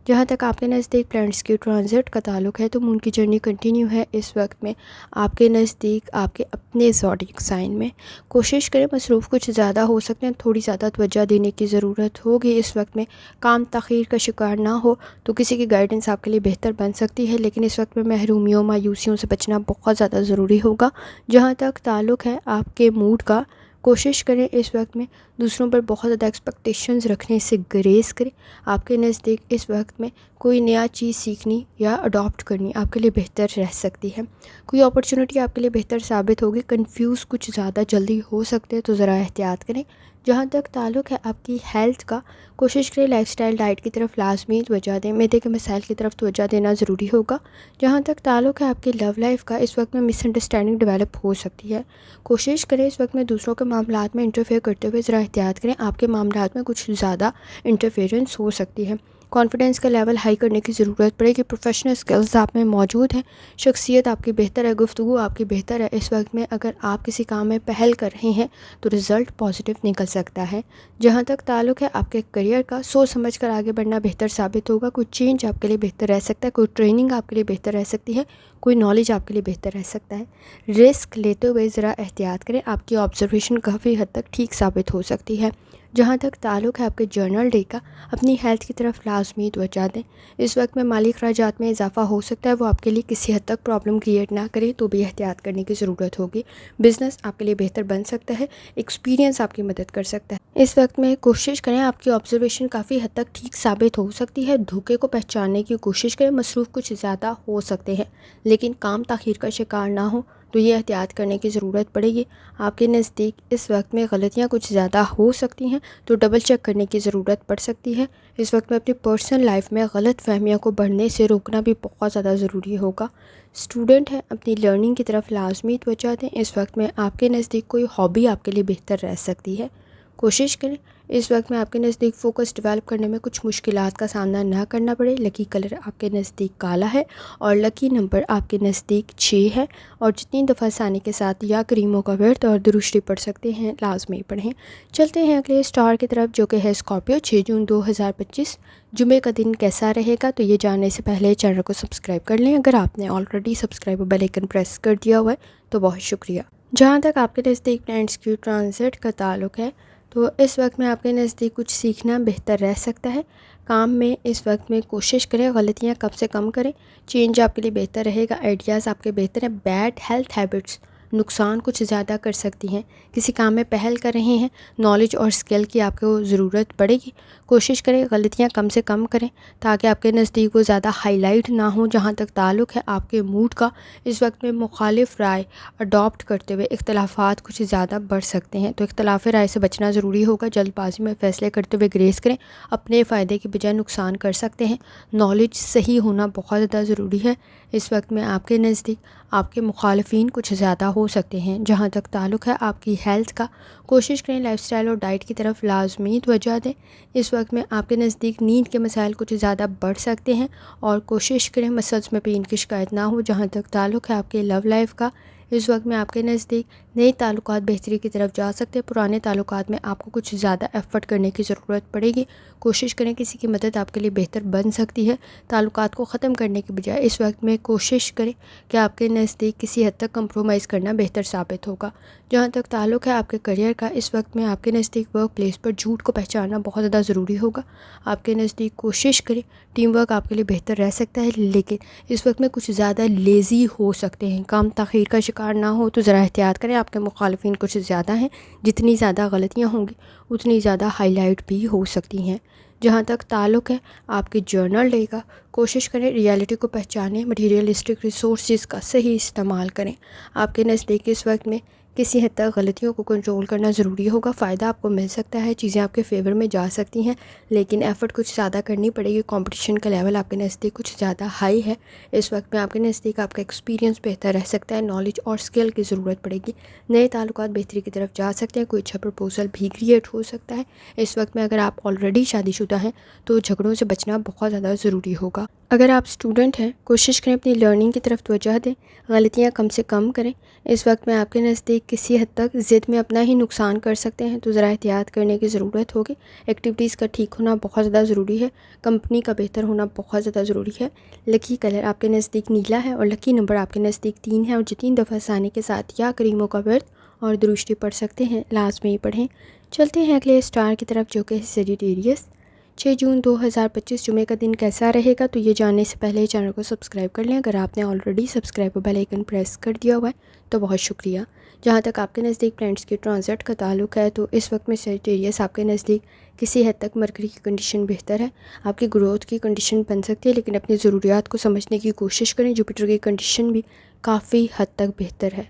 جہاں تک آپ کے نزدیک پلانٹس کی ٹرانزٹ کا تعلق ہے تو مون کی جرنی کنٹینیو ہے اس وقت میں آپ کے نزدیک آپ کے اپنے زوڈیک سائن میں۔ کوشش کریں، مصروف کچھ زیادہ ہو سکتے ہیں، تھوڑی زیادہ توجہ دینے کی ضرورت ہوگی اس وقت میں۔ کام تاخیر کا شکار نہ ہو تو کسی کی گائیڈنس آپ کے لیے بہتر بن سکتی ہے، لیکن اس وقت میں محرومیوں مایوسیوں سے بچنا بہت زیادہ ضروری ہوگا۔ جہاں تک تعلق ہے آپ کے موڈ کا، کوشش کریں اس وقت میں دوسروں پر بہت زیادہ ایکسپیکٹیشنز رکھنے سے گریز کریں۔ آپ کے نزدیک اس وقت میں کوئی نیا چیز سیکھنی یا اڈاپٹ کرنی آپ کے لیے بہتر رہ سکتی ہے۔ کوئی اپرچونٹی آپ کے لیے بہتر ثابت ہوگی۔ کنفیوز کچھ زیادہ جلدی ہو سکتے ہیں تو ذرا احتیاط کریں۔ جہاں تک تعلق ہے آپ کی ہیلتھ کا، کوشش کریں لائف سٹائل ڈائٹ کی طرف لازمی توجہ دیں، معدے کے مسائل کی طرف توجہ دینا ضروری ہوگا۔ جہاں تک تعلق ہے آپ کی لو لائف کا، اس وقت میں مس انڈرسٹینڈنگ ڈیولپ ہو سکتی ہے۔ کوشش کریں اس وقت میں دوسروں کے معاملات میں انٹرفیئر کرتے ہوئے ذرا احتیاط کریں، آپ کے معاملات میں کچھ زیادہ انٹرفیئرنس ہو سکتی ہے۔ کانفیڈنس کا لیول ہائی کرنے کی ضرورت پڑے گی، پروفیشنل سکلز آپ میں موجود ہیں، شخصیت آپ کی بہتر ہے، گفتگو آپ کی بہتر ہے۔ اس وقت میں اگر آپ کسی کام میں پہل کر رہے ہیں تو رزلٹ پازیٹیو نکل سکتا ہے۔ جہاں تک تعلق ہے آپ کے کریئر کا، سوچ سمجھ کر آگے بڑھنا بہتر ثابت ہوگا۔ کوئی چینج آپ کے لیے بہتر رہ سکتا ہے، کوئی ٹریننگ آپ کے لیے بہتر رہ سکتی ہے، کوئی نالج آپ کے لیے بہتر رہ سکتا ہے۔ رسک لیتے ہوئے ذرا احتیاط کریں، آپ کی آبزرویشن کافی حد تک ٹھیک ثابت ہو سکتی ہے۔ جہاں تک تعلق ہے آپ کے جرنل ڈے کا، اپنی ہیلتھ کی طرف لازمی توجہ دیں۔ اس وقت میں مالی اخراجات میں اضافہ ہو سکتا ہے، وہ آپ کے لیے کسی حد تک پرابلم کریٹ نہ کرے تو بھی احتیاط کرنے کی ضرورت ہوگی۔ بزنس آپ کے لیے بہتر بن سکتا ہے، ایکسپیرینس آپ کی مدد کر سکتا ہے۔ اس وقت میں کوشش کریں، آپ کی آبزرویشن کافی حد تک ٹھیک ثابت ہو سکتی ہے، دھوکے کو پہچاننے کی کوشش کریں۔ مصروف کچھ زیادہ ہو سکتے ہیں لیکن کام تاخیر کا شکار نہ ہو تو یہ احتیاط کرنے کی ضرورت پڑے گی۔ آپ کے نزدیک اس وقت میں غلطیاں کچھ زیادہ ہو سکتی ہیں تو ڈبل چیک کرنے کی ضرورت پڑ سکتی ہے۔ اس وقت میں اپنی پرسنل لائف میں غلط فہمیوں کو بڑھنے سے روکنا بھی بہت زیادہ ضروری ہوگا۔ اسٹوڈنٹ ہیں، اپنی لرننگ کی طرف لازمی توجہ دیں۔ اس وقت میں آپ کے نزدیک کوئی ہابی آپ کے لیے بہتر رہ سکتی ہے، کوشش کریں اس وقت میں آپ کے نزدیک فوکس ڈیولپ کرنے میں کچھ مشکلات کا سامنا نہ کرنا پڑے۔ لکی کلر آپ کے نزدیک کالا ہے اور لکی نمبر آپ کے نزدیک 6 ہے، اور جتنی دفعہ آسانی کے ساتھ یا کریموں کا ورد اور درشتی پڑھ سکتے ہیں لازمی پڑھیں۔ چلتے ہیں اگلے اسٹار کی طرف جو کہ ہے اسکارپیو۔ 6 جون 2025 جمعے کا دن کیسا رہے گا؟ تو یہ جاننے سے پہلے چینل کو سبسکرائب کر لیں۔ اگر آپ نے already subscribe bell icon press کر دیا ہوا ہے تو بہت شکریہ۔ جہاں تک آپ کے نزدیک پلانٹس کی ٹرانزٹ کا تعلق ہے تو اس وقت میں آپ کے نزدیک کچھ سیکھنا بہتر رہ سکتا ہے۔ کام میں اس وقت میں کوشش کریں غلطیاں کم سے کم کریں، چینج آپ کے لیے بہتر رہے گا، آئیڈیاز آپ کے بہتر ہیں۔ بیڈ ہیلتھ ہیبٹس نقصان کچھ زیادہ کر سکتی ہیں۔ کسی کام میں پہل کر رہے ہیں، نالج اور اسکل کی آپ کو ضرورت پڑے گی، کوشش کریں غلطیاں کم سے کم کریں تاکہ آپ کے نزدیک وہ زیادہ ہائی لائٹ نہ ہوں۔ جہاں تک تعلق ہے آپ کے موڈ کا، اس وقت میں مخالف رائے اڈاپٹ کرتے ہوئے اختلافات کچھ زیادہ بڑھ سکتے ہیں، تو اختلاف رائے سے بچنا ضروری ہوگا۔ جلد بازی میں فیصلے کرتے ہوئے گریز کریں، اپنے فائدے کے بجائے نقصان کر سکتے ہیں۔ نالج صحیح ہونا بہت زیادہ ضروری ہے۔ اس وقت میں آپ کے نزدیک آپ کے مخالفین کچھ زیادہ ہو سکتے ہیں۔ جہاں تک تعلق ہے آپ کی ہیلتھ کا، کوشش کریں لائف سٹائل اور ڈائٹ کی طرف لازمی توجہ دیں۔ اس وقت میں آپ کے نزدیک نیند کے مسائل کچھ زیادہ بڑھ سکتے ہیں اور کوشش کریں مسلس میں پین کی شکایت نہ ہو۔ جہاں تک تعلق ہے آپ کے لو لائف کا، اس وقت میں آپ کے نزدیک نئے تعلقات بہتری کی طرف جا سکتے ہیں، پرانے تعلقات میں آپ کو کچھ زیادہ ایفرٹ کرنے کی ضرورت پڑے گی۔ کوشش کریں کسی کی مدد آپ کے لیے بہتر بن سکتی ہے۔ تعلقات کو ختم کرنے کے بجائے اس وقت میں کوشش کریں کہ آپ کے نزدیک کسی حد تک کمپرومائز کرنا بہتر ثابت ہوگا۔ جہاں تک تعلق ہے آپ کے کریئر کا، اس وقت میں آپ کے نزدیک ورک پلیس پر جھوٹ کو پہچاننا بہت زیادہ ضروری ہوگا۔ آپ کے نزدیک کوشش کریں، ٹیم ورک آپ کے لیے بہتر رہ سکتا ہے لیکن اس وقت میں کچھ زیادہ لیزی ہو سکتے ہیں۔ کام تاخیر کا شکار نہ ہو تو ذرا احتیاط کریں، آپ کے مخالفین کچھ زیادہ ہیں، جتنی زیادہ غلطیاں ہوں گی اتنی زیادہ ہائی لائٹ بھی ہو سکتی ہیں۔ جہاں تک تعلق ہے آپ کے جرنل ڈے کا، کوشش کریں ریالٹی کو پہچانیں، مٹیریلسٹک ریسورسز کا صحیح استعمال کریں۔ آپ کے نزدیک اس وقت میں کسی حد تک غلطیوں کو کنٹرول کرنا ضروری ہوگا، فائدہ آپ کو مل سکتا ہے، چیزیں آپ کے فیور میں جا سکتی ہیں، لیکن ایفرٹ کچھ زیادہ کرنی پڑے گی۔ کمپٹیشن کا لیول آپ کے نزدیک کچھ زیادہ ہائی ہے، اس وقت میں آپ کے نزدیک آپ کا ایکسپیرینس بہتر رہ سکتا ہے، نالج اور اسکل کی ضرورت پڑے گی، نئے تعلقات بہتری کی طرف جا سکتے ہیں، کوئی اچھا پرپوزل بھی کریٹ ہو سکتا ہے۔ اس وقت میں اگر آپ آلریڈی شادی شدہ ہیں تو جھگڑوں سے بچنا بہت زیادہ ضروری ہوگا۔ اگر آپ اسٹوڈنٹ ہیں، کوشش کریں اپنی لرننگ کی طرف توجہ دیں، غلطیاں کم سے کم کریں۔ اس وقت میں آپ کے نزدیک کسی حد تک ضد میں اپنا ہی نقصان کر سکتے ہیں، تو ذرا احتیاط کرنے کی ضرورت ہوگی۔ ایکٹیویٹیز کا ٹھیک ہونا بہت زیادہ ضروری ہے، کمپنی کا بہتر ہونا بہت زیادہ ضروری ہے۔ لکی کلر آپ کے نزدیک نیلا ہے اور لکی نمبر آپ کے نزدیک 3 ہے، اور جو 3 دفعہ آسانی کے ساتھ یا کریموں کا ورد اور درشتی پڑھ سکتے ہیں لازمی پڑھیں۔ چلتے ہیں اگلے اسٹار کی طرف جو کہ سیجیٹیریس۔ 6 جون 2025 جمعے کا دن کیسا رہے گا، تو یہ جاننے سے پہلے چینل کو سبسکرائب کر لیں۔ اگر آپ نے already subscribe bell icon press کر دیا ہوا ہے تو بہت شکریہ۔ جہاں تک آپ کے نزدیک پلانٹس کی ٹرانزٹ کا تعلق ہے تو اس وقت میں سیجیٹیریس آپ کے نزدیک کسی حد تک مرکری کی کنڈیشن بہتر ہے، آپ کی گروتھ کی کنڈیشن بن سکتی ہے، لیکن اپنی ضروریات کو سمجھنے کی کوشش کریں۔ جوپیٹر کی کنڈیشن بھی کافی حد تک بہتر ہے،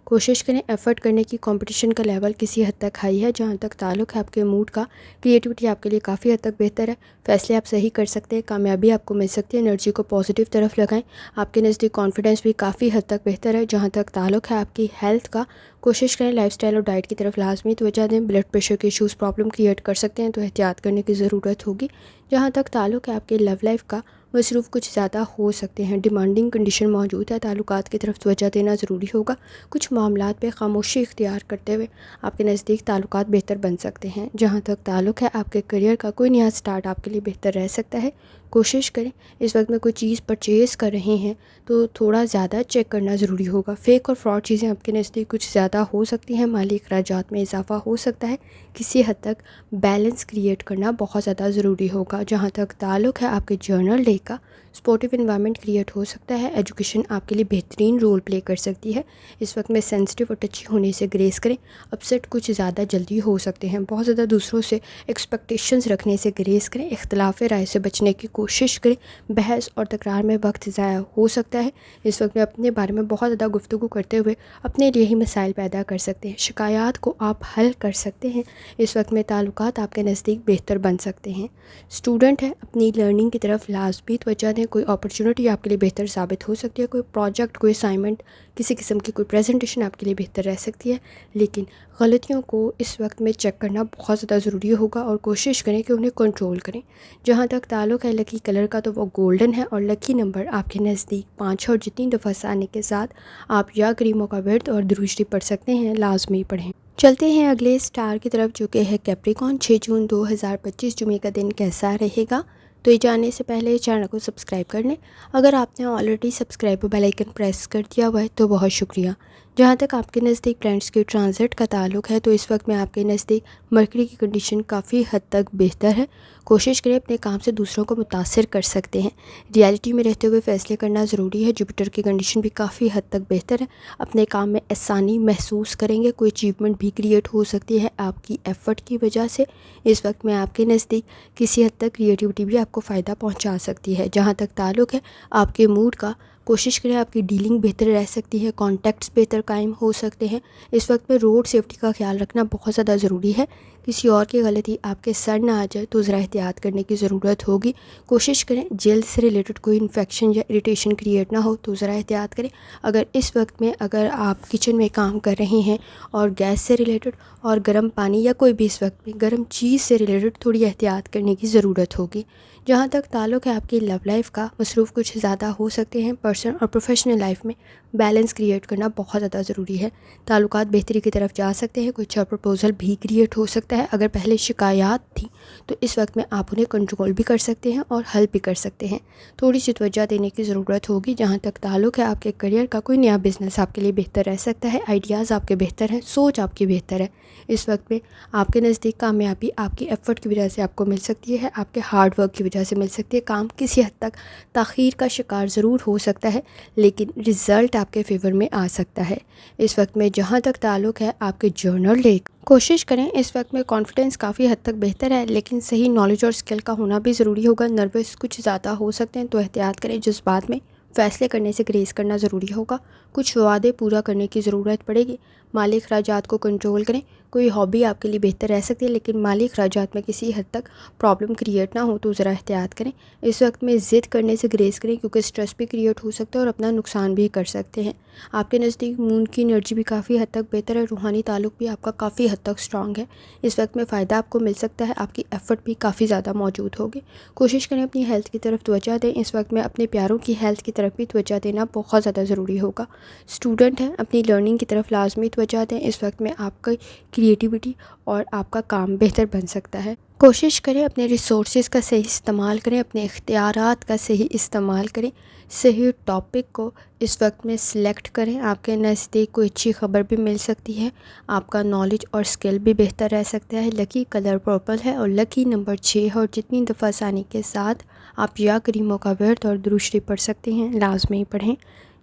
کوشش کریں ایفرٹ کرنے کی۔ کمپٹیشن کا لیول کسی حد تک ہائی ہے۔ جہاں تک تعلق ہے آپ کے موڈ کا، کریٹیوٹی آپ کے لیے کافی حد تک بہتر ہے، فیصلے آپ صحیح کر سکتے ہیں، کامیابی آپ کو مل سکتی ہے۔ انرجی کو پازیٹیو طرف لگائیں، آپ کے نزدیک کانفیڈنس بھی کافی حد تک بہتر ہے۔ جہاں تک تعلق ہے آپ کی ہیلتھ کا، کوشش کریں لائف سٹائل اور ڈائٹ کی طرف لازمی توجہ دیں۔ بلڈ پریشر کے ایشوز پرابلم کریٹ کر سکتے ہیں تو احتیاط کرنے کی ضرورت ہوگی۔ جہاں تک تعلق ہے آپ کے لو لائف کا، مصروف کچھ زیادہ ہو سکتے ہیں، ڈیمانڈنگ کنڈیشن موجود ہے، تعلقات کی طرف توجہ دینا ضروری ہوگا۔ کچھ معاملات پہ خاموشی اختیار کرتے ہوئے آپ کے نزدیک تعلقات بہتر بن سکتے ہیں۔ جہاں تک تعلق ہے آپ کے کریئر کا، کوئی نیا سٹارٹ آپ کے لیے بہتر رہ سکتا ہے، کوشش کریں۔ اس وقت میں کوئی چیز پرچیز کر رہے ہیں تو تھوڑا زیادہ چیک کرنا ضروری ہوگا۔ فیک اور فراڈ چیزیں آپ کے نزدیک کچھ زیادہ ہو سکتی ہیں، مالی اخراجات میں اضافہ ہو سکتا ہے، کسی حد تک بیلنس کریٹ کرنا بہت زیادہ ضروری ہوگا۔ جہاں تک تعلق ہے آپ کے جرنل ڈے کا، سپورٹیو انوائرمنٹ کریٹ ہو سکتا ہے، ایجوکیشن آپ کے لیے بہترین رول پلے کر سکتی ہے۔ اس وقت میں سینسٹیو اور ٹچی ہونے سے گریز کریں، اپسیٹ کچھ زیادہ جلدی ہو سکتے ہیں، بہت زیادہ دوسروں سے ایکسپیکٹیشنز رکھنے سے گریز کریں، اختلاف رائے سے بچنے کی کوشش کریں، بحث اور تکرار میں وقت ضائع ہو سکتا ہے۔ اس وقت میں اپنے بارے میں بہت زیادہ گفتگو کرتے ہوئے اپنے لیے ہی مسائل پیدا کر سکتے ہیں، شکایات کو آپ حل کر سکتے ہیں۔ اس وقت میں تعلقات آپ کے نزدیک بہتر بن سکتے ہیں۔ اسٹوڈنٹ ہیں، اپنی لرننگ کی طرف لازمی توجہ دیں، کوئی اپرچونٹی آپ کے لیے بہتر ثابت ہو سکتی ہے، کوئی پروجیکٹ، کوئی اسائنمنٹ، کسی قسم کی کوئی پریزنٹیشن آپ کے لیے بہتر رہ سکتی ہے، لیکن غلطیوں کو اس وقت میں چیک کرنا بہت زیادہ ضروری ہوگا اور کوشش کریں کہ انہیں کنٹرول کریں۔ جہاں تک تعلق ہے لکی کلر کا تو وہ گولڈن ہے، اور لکی نمبر آپ کے نزدیک 5 ہے، اور جتنی دفعہ آنے کے ساتھ آپ یا کریموں کا ورد اور درشتی پڑھ سکتے ہیں لازمی پڑھیں۔ چلتے ہیں اگلے اسٹار کی طرف جو کہ ہے کیپریکون۔ 6 جون 2025 جمعے کا دن کیسا رہے گا، تو یہ جاننے سے پہلے چینل کو سبسکرائب کر لیں۔ اگر آپ نے already subscribe bell icon press کر دیا ہوا ہے تو بہت شکریہ۔ جہاں تک آپ کے نزدیک پلانٹس کی ٹرانزٹ کا تعلق ہے تو اس وقت میں آپ کے نزدیک مرکری کی کنڈیشن کافی حد تک بہتر ہے، کوشش کریں اپنے کام سے دوسروں کو متاثر کر سکتے ہیں، ریالٹی میں رہتے ہوئے فیصلے کرنا ضروری ہے۔ جوپیٹر کی کنڈیشن بھی کافی حد تک بہتر ہے، اپنے کام میں آسانی محسوس کریں گے، کوئی اچیومنٹ بھی کریٹ ہو سکتی ہے آپ کی ایفرٹ کی وجہ سے۔ اس وقت میں آپ کے نزدیک کسی حد تک کریٹیوٹی بھی آپ کو فائدہ پہنچا سکتی ہے۔ جہاں تک تعلق ہے آپ کے موڈ کا، کوشش کریں آپ کی ڈیلنگ بہتر رہ سکتی ہے، کانٹیکٹس بہتر قائم ہو سکتے ہیں۔ اس وقت میں روڈ سیفٹی کا خیال رکھنا بہت زیادہ ضروری ہے، کسی اور کی غلطی آپ کے سر نہ آ جائے تو ذرا احتیاط کرنے کی ضرورت ہوگی۔ کوشش کریں جلد سے ریلیٹڈ کوئی انفیکشن یا اریٹیشن کریٹ نہ ہو تو ذرا احتیاط کریں۔ اگر اس وقت میں اگر آپ کچن میں کام کر رہے ہیں اور گیس سے ریلیٹڈ اور گرم پانی یا کوئی بھی اس وقت میں گرم چیز سے ریلیٹڈ تھوڑی احتیاط کرنے کی ضرورت ہوگی۔ جہاں تک تعلق ہے آپ کی لو لائف کا، مصروف کچھ زیادہ ہو سکتے ہیں، پرسنل اور پروفیشنل لائف میں بیلنس کریٹ کرنا بہت زیادہ ضروری ہے۔ تعلقات بہتری کی طرف جا سکتے ہیں، کوئی اچھا پرپوزل بھی کریٹ ہو سکتا ہے۔ اگر پہلے شکایات تھیں تو اس وقت میں آپ انہیں کنٹرول بھی کر سکتے ہیں اور حل بھی کر سکتے ہیں، تھوڑی سی توجہ دینے کی ضرورت ہوگی۔ جہاں تک تعلق ہے آپ کے کریئر کا، کوئی نیا بزنس آپ کے لیے بہتر رہ سکتا ہے، آئیڈیاز آپ کے بہتر ہیں، سوچ آپ کی بہتر ہے۔ اس وقت میں آپ کے نزدیک کامیابی آپ کی ایفرٹ کی وجہ سے آپ کو مل سکتی ہے، آپ کے ہارڈ ورک کی وجہ سے مل سکتی ہے۔ کام کسی حد تک تاخیر کا شکار ضرور ہو سکتا ہے، لیکن رزلٹ آپ کے فیور میں آ سکتا ہے۔ اس وقت میں جہاں تک تعلق ہے آپ کے جرنل ڈے، کوشش کریں اس وقت میں کانفیڈنس کافی حد تک بہتر ہے، لیکن صحیح نالج اور اسکل کا ہونا بھی ضروری ہوگا۔ نروس کچھ زیادہ ہو سکتے ہیں تو احتیاط کریں، جذبات میں فیصلے کرنے سے گریز کرنا ضروری ہوگا، کچھ وعدے پورا کرنے کی ضرورت پڑے گی، مالی اخراجات کو کنٹرول کریں۔ کوئی ہابی آپ کے لیے بہتر رہ سکتی ہے لیکن مالی اخراجات میں کسی حد تک پرابلم کریٹ نہ ہو تو ذرا احتیاط کریں۔ اس وقت میں ضد کرنے سے گریز کریں کیونکہ اسٹریس بھی کریٹ ہو سکتا ہے اور اپنا نقصان بھی کر سکتے ہیں۔ آپ کے نزدیک مون کی انرجی بھی کافی حد تک بہتر ہے، روحانی تعلق بھی آپ کا کافی حد تک اسٹرانگ ہے۔ اس وقت میں فائدہ آپ کو مل سکتا ہے، آپ کی ایفرٹ بھی کافی زیادہ موجود ہوگی۔ کوشش کریں اپنی ہیلتھ کی طرف توجہ دیں، اس وقت میں اپنے پیاروں کی ہیلتھ کی طرف بھی توجہ دینا بہت زیادہ ضروری ہوگا۔ اسٹوڈنٹ ہیں، اپنی لرننگ کی طرف لازمی توجہ دیں، اس وقت میں آپ کی کریٹیوٹی اور آپ کا کام بہتر بن سکتا ہے۔ کوشش کریں اپنے ریسورسز کا صحیح استعمال کریں، اپنے اختیارات کا صحیح استعمال کریں، صحیح ٹاپک کو اس وقت میں سلیکٹ کریں۔ آپ کے نزدیک کوئی اچھی خبر بھی مل سکتی ہے، آپ کا نالج اور اسکل بھی بہتر رہ سکتا ہے۔ لکی کلر پرپل ہے اور لکی نمبر 6 ہے، اور جتنی دفعہ آسانی کے ساتھ آپ یا کریموں کا ورد اور درود شریف پڑھ سکتے ہیں لازمی پڑھیں۔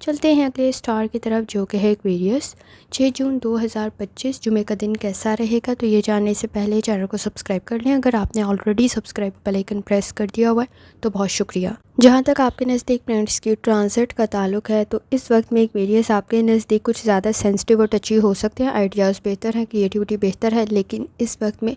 چلتے ہیں اگلے اسٹار کی طرف جو کہ ہے ایکویریس۔ 6 جون 2025 جمعے کا دن کیسا رہے گا، تو یہ جاننے سے پہلے چینل کو سبسکرائب کر لیں۔ اگر آپ نے already subscribe bell icon press کر دیا ہوا ہے تو بہت شکریہ۔ جہاں تک آپ کے نزدیک پلانٹس کی ٹرانزٹ کا تعلق ہے تو اس وقت میں ایکویریس آپ کے نزدیک کچھ زیادہ سینسٹیو اور ٹچی ہو سکتے ہیں، آئیڈیاز بہتر ہیں، کریٹیوٹی بہتر ہے، لیکن اس وقت میں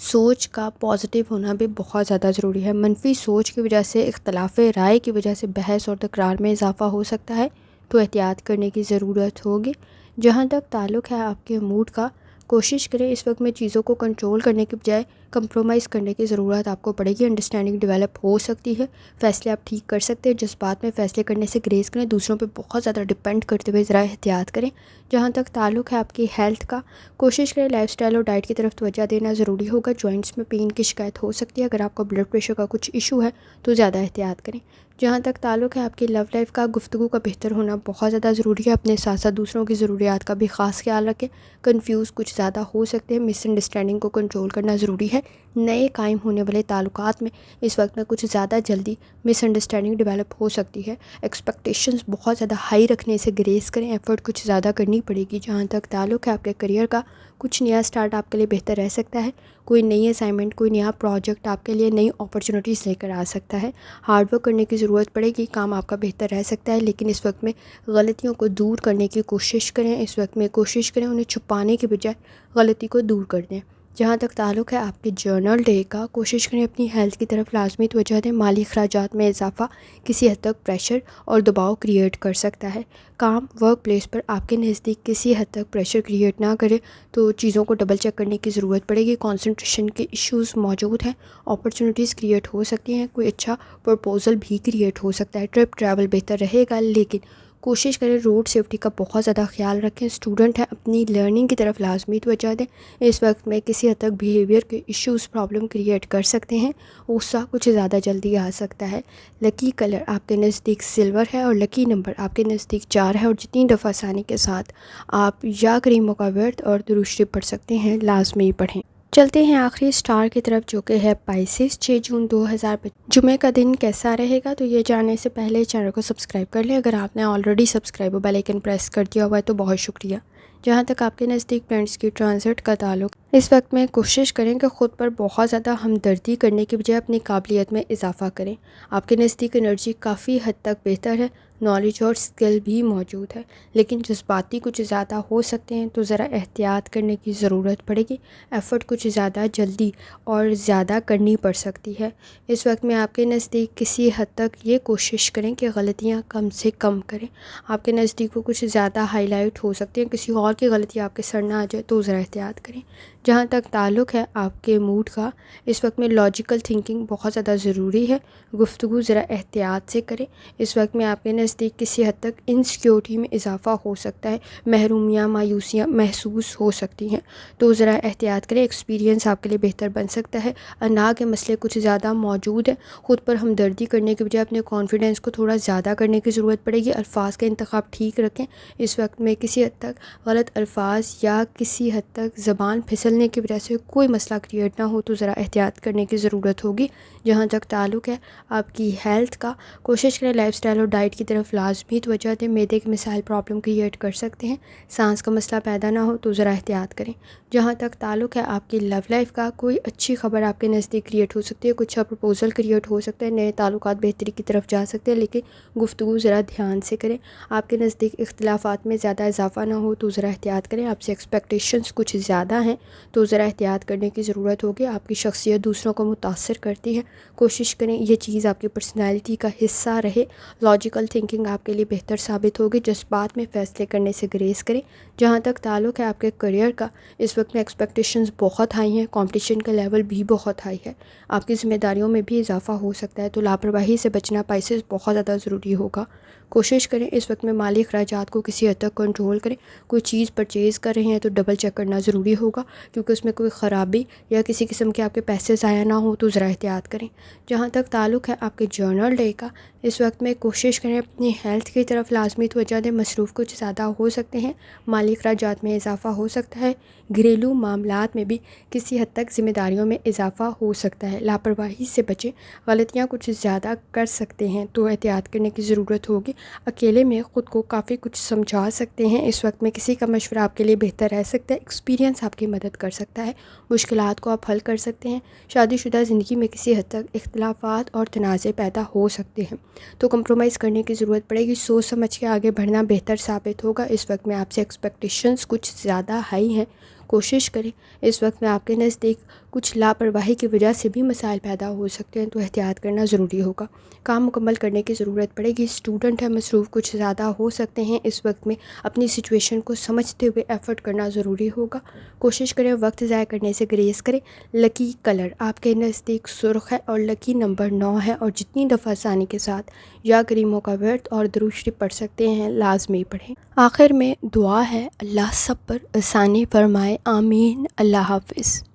سوچ کا پازیٹیو ہونا بھی بہت زیادہ ضروری ہے۔ منفی سوچ کی وجہ سے، اختلاف رائے کی وجہ سے بحث اور تکرار میں اضافہ ہو سکتا ہے، تو احتیاط کرنے کی ضرورت ہوگی۔ جہاں تک تعلق ہے آپ کے موڈ کا، کوشش کریں اس وقت میں چیزوں کو کنٹرول کرنے کے بجائے کمپرومائز کرنے کی ضرورت آپ کو پڑے گی۔ انڈرسٹینڈنگ ڈیولپ ہو سکتی ہے، فیصلے آپ ٹھیک کر سکتے ہیں، جذبات میں فیصلے کرنے سے گریز کریں، دوسروں پہ بہت زیادہ ڈپینڈ کرتے ہوئے ذرا احتیاط کریں۔ جہاں تک تعلق ہے آپ کی ہیلتھ کا، کوشش کریں لائف سٹائل اور ڈائٹ کی طرف توجہ دینا ضروری ہوگا۔ جوائنٹس میں پین کی شکایت ہو سکتی ہے، اگر آپ کو بلڈ پریشر کا کچھ ایشو ہے تو زیادہ احتیاط کریں۔ جہاں تک تعلق ہے آپ کی لو لائف کا، گفتگو کا بہتر ہونا بہت زیادہ ضروری ہے، اپنے ساتھ ساتھ دوسروں کی ضروریات کا بھی خاص خیال رکھیں۔ کنفیوز کچھ زیادہ ہو سکتے ہیں، مس انڈرسٹینڈنگ کو کنٹرول کرنا ضروری ہے۔ نئے قائم ہونے والے تعلقات میں اس وقت میں کچھ زیادہ جلدی مس انڈرسٹینڈنگ ڈیولپ ہو سکتی ہے۔ ایکسپیکٹیشنز بہت زیادہ ہائی رکھنے سے گریز کریں، ایفرٹ کچھ زیادہ کرنی پڑے گی۔ جہاں تک تعلق ہے آپ کے کریئر کا، کچھ نیا سٹارٹ آپ کے لیے بہتر رہ سکتا ہے، کوئی نئی اسائنمنٹ، کوئی نیا پروجیکٹ آپ کے لیے نئی اپرچونیٹیز لے کر آ سکتا ہے۔ ہارڈ ورک کرنے کی ضرورت پڑے گی، کام آپ کا بہتر رہ سکتا ہے، لیکن اس وقت میں غلطیوں کو دور کرنے کی کوشش کریں، اس وقت میں کوشش کریں انہیں چھپانے کے بجائے غلطی کو دور کر دیں۔ جہاں تک تعلق ہے آپ کے جرنل ڈے کا، کوشش کریں اپنی ہیلتھ کی طرف لازمی توجہ دیں، مالی اخراجات میں اضافہ کسی حد تک پریشر اور دباؤ کریٹ کر سکتا ہے۔ کام ورک پلیس پر آپ کے نزدیک کسی حد تک پریشر کریٹ نہ کرے تو چیزوں کو ڈبل چیک کرنے کی ضرورت پڑے گی۔ کنسنٹریشن کے ایشوز موجود ہیں، اپرچونیٹیز کریٹ ہو سکتی ہیں، کوئی اچھا پرپوزل بھی کریٹ ہو سکتا ہے۔ ٹریول بہتر رہے گا، لیکن کوشش کریں روڈ سیفٹی کا بہت زیادہ خیال رکھیں۔ اسٹوڈنٹ ہیں، اپنی لرننگ کی طرف لازمی توجہ دیں، اس وقت میں کسی حد تک بیہیویئر کے ایشوز پرابلم کریٹ کر سکتے ہیں، غصہ کچھ زیادہ جلدی آ سکتا ہے۔ لکی کلر آپ کے نزدیک سلور ہے اور لکی نمبر آپ کے نزدیک 4 ہے، اور جتنی دفعہ آسانی کے ساتھ آپ یا کریموں کا ورد اور درود شریف پڑھ سکتے ہیں لازمی پڑھیں۔ چلتے ہیں آخری اسٹار کی طرف جو کہ ہے پائسس۔ 6 جون 2025 جمعے کا دن کیسا رہے گا، تو یہ جاننے سے پہلے چینل کو سبسکرائب کر لیں۔ اگر آپ نے already subscribe bell icon press کر دیا ہوا ہے تو بہت شکریہ۔ جہاں تک آپ کے نزدیک پلانٹس کی ٹرانزٹ کا تعلق، اس وقت میں کوشش کریں کہ خود پر بہت زیادہ ہمدردی کرنے کے بجائے اپنی قابلیت میں اضافہ کریں۔ آپ کے نزدیک انرجی کافی حد تک بہتر ہے، نالج اور اسکل بھی موجود ہے، لیکن جذباتی کچھ زیادہ ہو سکتے ہیں تو ذرا احتیاط کرنے کی ضرورت پڑے گی۔ ایفرٹ کچھ زیادہ جلدی اور زیادہ کرنی پڑ سکتی ہے۔ اس وقت میں آپ کے نزدیک کسی حد تک یہ کوشش کریں کہ غلطیاں کم سے کم کریں۔ آپ کے نزدیک وہ کچھ زیادہ ہائی لائٹ ہو سکتے ہیں، کسی اور کی غلطی آپ کے سر نہ آ جائے تو ذرا احتیاط کریں۔ جہاں تک تعلق ہے آپ کے موڈ کا، اس وقت میں لاجیکل تھنکنگ بہت زیادہ ضروری ہے، گفتگو ذرا احتیاط سے کریں۔ اس وقت میں آپ کے نزدیک کسی حد تک انسیکیورٹی میں اضافہ ہو سکتا ہے، محرومیاں، مایوسیاں محسوس ہو سکتی ہیں، تو ذرا احتیاط کریں۔ ایکسپیرینس آپ کے لیے بہتر بن سکتا ہے، انا کے مسئلے کچھ زیادہ موجود ہیں، خود پر ہمدردی کرنے کے بجائے اپنے کانفیڈنس کو تھوڑا زیادہ کرنے کی ضرورت پڑے گی۔ الفاظ کا انتخاب ٹھیک رکھیں، اس وقت میں کسی حد تک غلط الفاظ یا کسی حد تک زبان پھسلنے کی وجہ سے کوئی مسئلہ کریٹ نہ ہو تو ذرا احتیاط کرنے کی ضرورت ہوگی۔ جہاں تک تعلق ہے آپ کی ہیلتھ کا، کوشش کریں لائف سٹائل اور ڈائٹ کی طرف طرف لازمی توجہ دیں۔ معدے کے مسائل پرابلم کریٹ کر سکتے ہیں۔ سانس کا مسئلہ پیدا نہ ہو تو ذرا احتیاط کریں۔ جہاں تک تعلق ہے آپ کی لو لائف کا، کوئی اچھی خبر آپ کے نزدیک کریٹ ہو سکتی ہے، کچھ اچھا پرپوزل کریٹ ہو سکتا ہے، نئے تعلقات بہتری کی طرف جا سکتے ہیں، لیکن گفتگو ذرا دھیان سے کریں۔ آپ کے نزدیک اختلافات میں زیادہ اضافہ نہ ہو تو ذرا احتیاط کریں۔ آپ سے ایکسپیکٹیشنز کچھ زیادہ ہیں تو ذرا احتیاط کرنے کی ضرورت ہوگی۔ آپ کی شخصیت دوسروں کو متاثر کرتی ہے، کوشش کریں یہ چیز آپ کی پرسنالٹی کا حصہ رہے۔ لاجیکل تھنکنگ آپ کے لیے بہتر ثابت ہوگی۔ جذبات میں فیصلے کرنے سے گریز کریں۔ جہاں تک تعلق ہے آپ کے کریئر کا، اس وقت میں ایکسپیکٹیشنز بہت ہائی ہیں، کمپٹیشن کا لیول بھی بہت ہائی ہے، آپ کی ذمہ داریوں میں بھی اضافہ ہو سکتا ہے، تو لاپرواہی سے بچنا پائسز بہت زیادہ ضروری ہوگا۔ کوشش کریں اس وقت میں مالی اخراجات کو کسی حد تک کنٹرول کریں۔ کوئی چیز پرچیز کر رہے ہیں تو ڈبل چیک کرنا ضروری ہوگا، کیونکہ اس میں کوئی خرابی یا کسی قسم کے آپ کے پیسے ضائع نہ ہو تو ذرا احتیاط کریں۔ جہاں تک تعلق ہے آپ کے جرنل ڈے کا، اس وقت میں کوشش کریں اپنی ہیلتھ کی طرف لازمی توجہ دیں۔ مصروف کچھ زیادہ ہو سکتے ہیں، مالی اخراجات میں اضافہ ہو سکتا ہے، گھریلو معاملات میں بھی کسی حد تک ذمہ داریوں میں اضافہ ہو سکتا ہے۔ لاپرواہی سے بچیں، غلطیاں کچھ زیادہ کر سکتے ہیں تو احتیاط کرنے کی ضرورت ہوگی۔ اکیلے میں خود کو کافی کچھ سمجھا سکتے ہیں، اس وقت میں کسی کا مشورہ آپ کے لیے بہتر رہ سکتا ہے، ایکسپیرینس آپ کی مدد کر سکتا ہے، مشکلات کو آپ حل کر سکتے ہیں۔ شادی شدہ زندگی میں کسی حد تک اختلافات اور تنازع پیدا ہو سکتے ہیں تو کمپرومائز کرنے کی ضرورت پڑے گی۔ سوچ سمجھ کے آگے بڑھنا بہتر ثابت ہوگا۔ اس وقت میں آپ سے ایکسپیکٹیشنز کچھ زیادہ ہائی ہیں، کوشش کریں۔ اس وقت میں آپ کے نزدیک کچھ لاپرواہی کی وجہ سے بھی مسائل پیدا ہو سکتے ہیں تو احتیاط کرنا ضروری ہوگا۔ کام مکمل کرنے کی ضرورت پڑے گی۔ اسٹوڈنٹ ہے، مصروف کچھ زیادہ ہو سکتے ہیں، اس وقت میں اپنی سچویشن کو سمجھتے ہوئے ایفرٹ کرنا ضروری ہوگا۔ کوشش کریں وقت ضائع کرنے سے گریز کریں۔ لکی کلر آپ کے نزدیک سرخ ہے اور لکی نمبر 9 ہے، اور جتنی دفعہ آسانی کے ساتھ یا کریموں کا ورد اور درود شریف پڑھ سکتے ہیں لازمی پڑھیں۔ آخر میں دعا ہے، اللہ سب پر آسانی فرمائے، آمین۔ اللہ حافظ۔